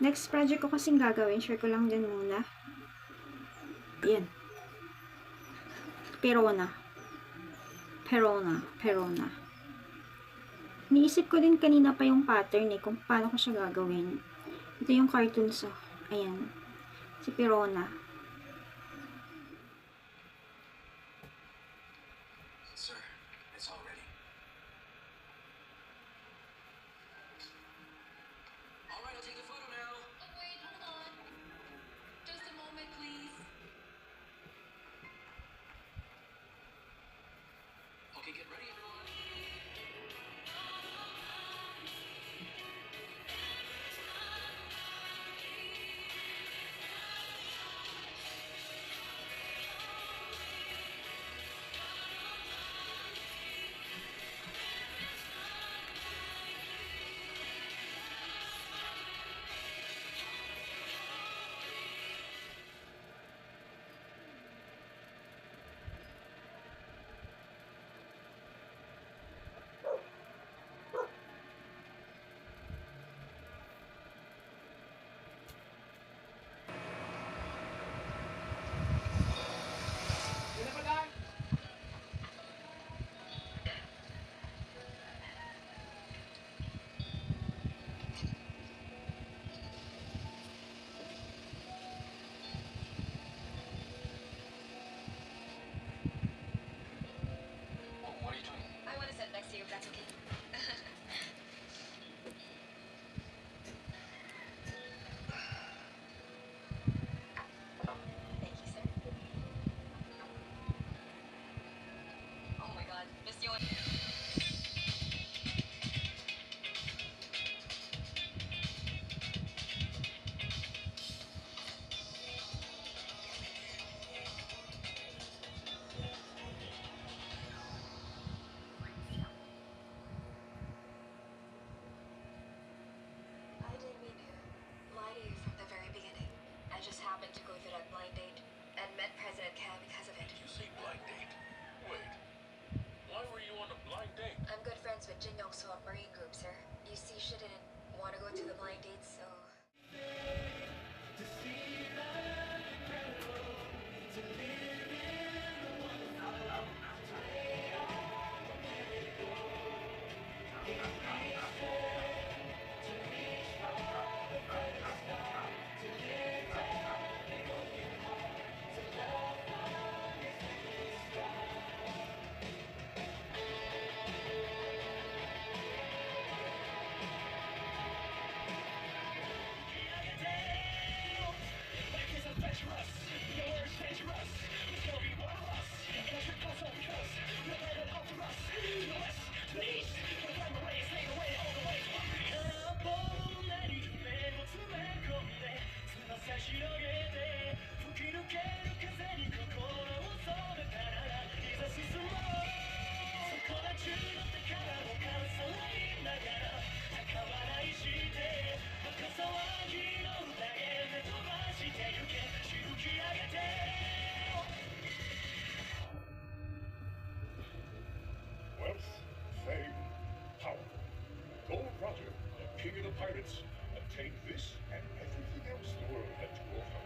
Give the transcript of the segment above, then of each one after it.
Next project ko kasing gagawin, share ko lang din muna. Yan. Perona. Niisip ko din kanina pa yung pattern kung paano ko siya gagawin. Ito yung cartoons, oh. Ayan. Si Perona. Sir, it's all ready. All right, I'll take the photo now. Oh, wait, hold on. Just a moment, please. Okay, get ready, everyone. What are you doing? I want to sit next to you if that's okay. Thank you, sir. Oh my god, Miss Yon. I didn't mean to lie to you from the very beginning. I just happened to go through that blind date and met President Cam because of it. Did you say blind date? Wait. Why were you on a blind date? I'm good friends with Jin Young Soo of Marine Group, sir. You see, she didn't want to go to the blind date, so... Wealth, fame, power. Gold Roger, king of the pirates, obtained this and everything else the world had to offer.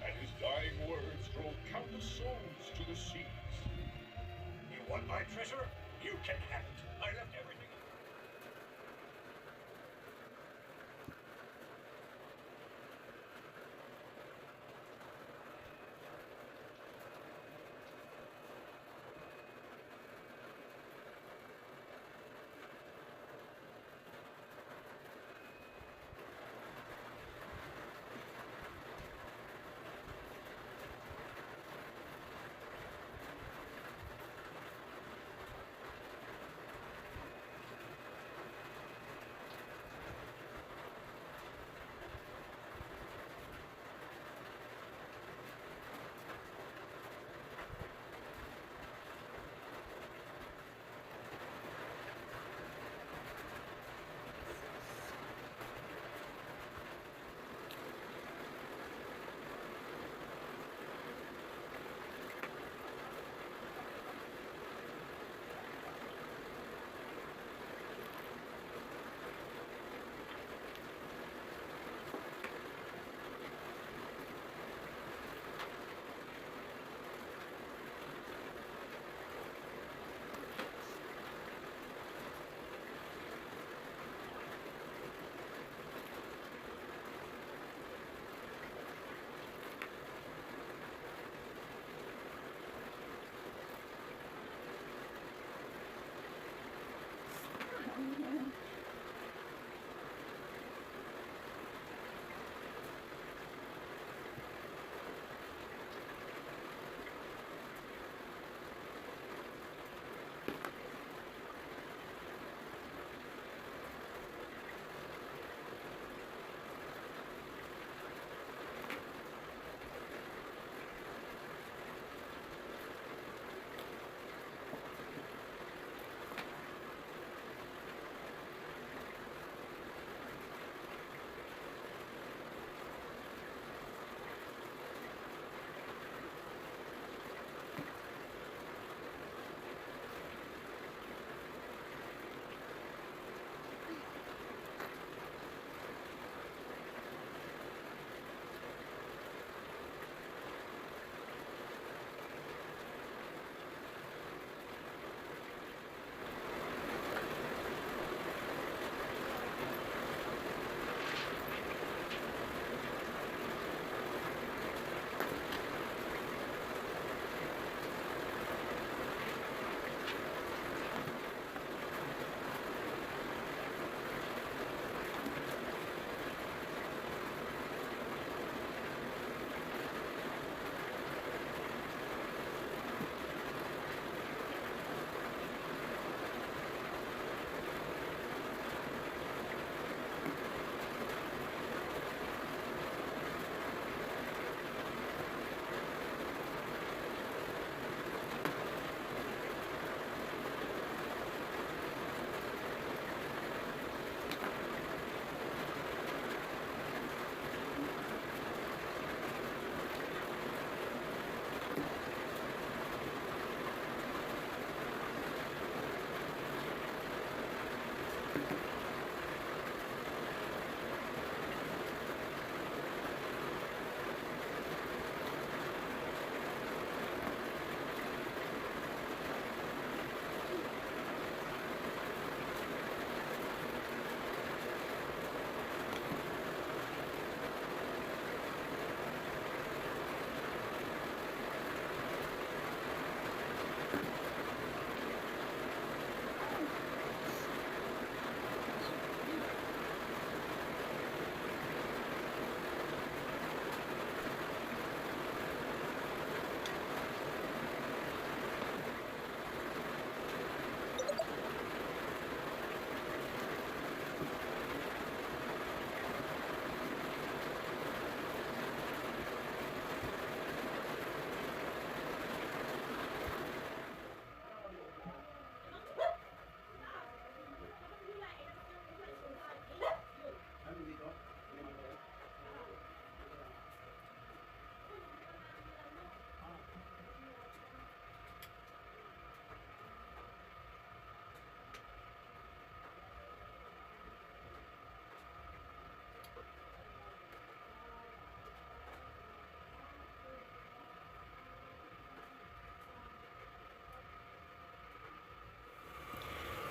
And his dying words drove countless souls to the seas. You want my treasure? You can have it. I left everything.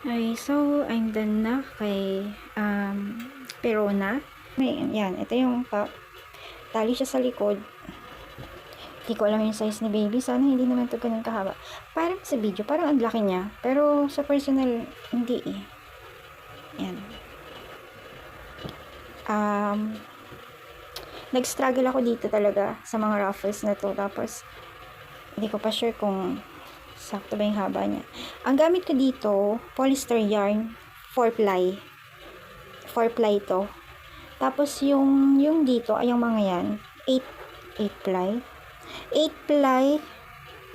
Okay, so, I'm done na kay Perona. Yan, ito yung top. Tali siya sa likod. Hindi ko alam yung size ni baby. Sana hindi naman ito ganun kahaba. Parang sa video, parang ang laki niya. Pero sa personal, hindi eh. Yan. Nag-struggle ako dito talaga sa mga ruffles na to. Tapos, hindi ko pa sure kung sakto ba yung haba niya. Ang gamit ko dito, polyester yarn, 4-ply. 4-ply to. Tapos, yung dito, ay yung mga yan, 8-ply.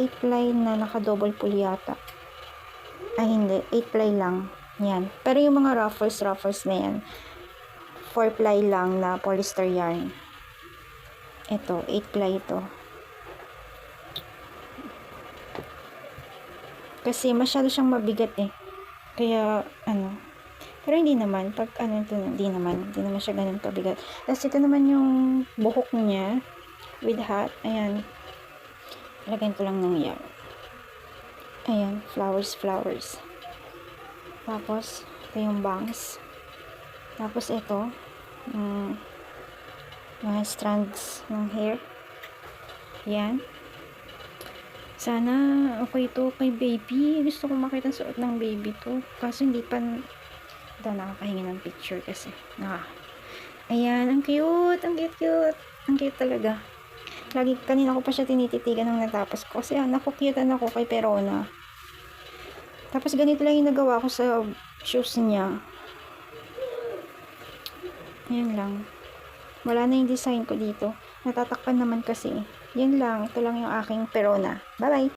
8-ply na naka-double pull yata. Ay, hindi. 8-ply lang. Yan. Pero yung mga ruffles na yan, 4-ply lang na polyester yarn. Ito, 8-ply ito. Kasi masyado siyang mabigat eh. Kaya, pero hindi naman. Pag ito, hindi naman siya ganun pabigat. Tapos ito naman yung buhok niya with hat. Ayan. Lagyan ko lang ng yarn. Ayan, flowers. Tapos, ito yung bangs. Tapos ito, mga strands ng hair. Ayan. Sana okay to kay baby. Gusto ko makita suot ng baby to. Kaso hindi pa nakakahingi ng picture kasi. Ayan, ang cute. Ang cute talaga. Kanina ko pa siya tinititigan nung natapos ko. Kasi nakukyutan ako kay Perona. Tapos ganito lang yung nagawa ko sa shoes niya. Ayan lang. Wala na yung design ko dito. Natatakpan naman kasi. Yan lang. Ito lang yung aking Perona. Bye-bye!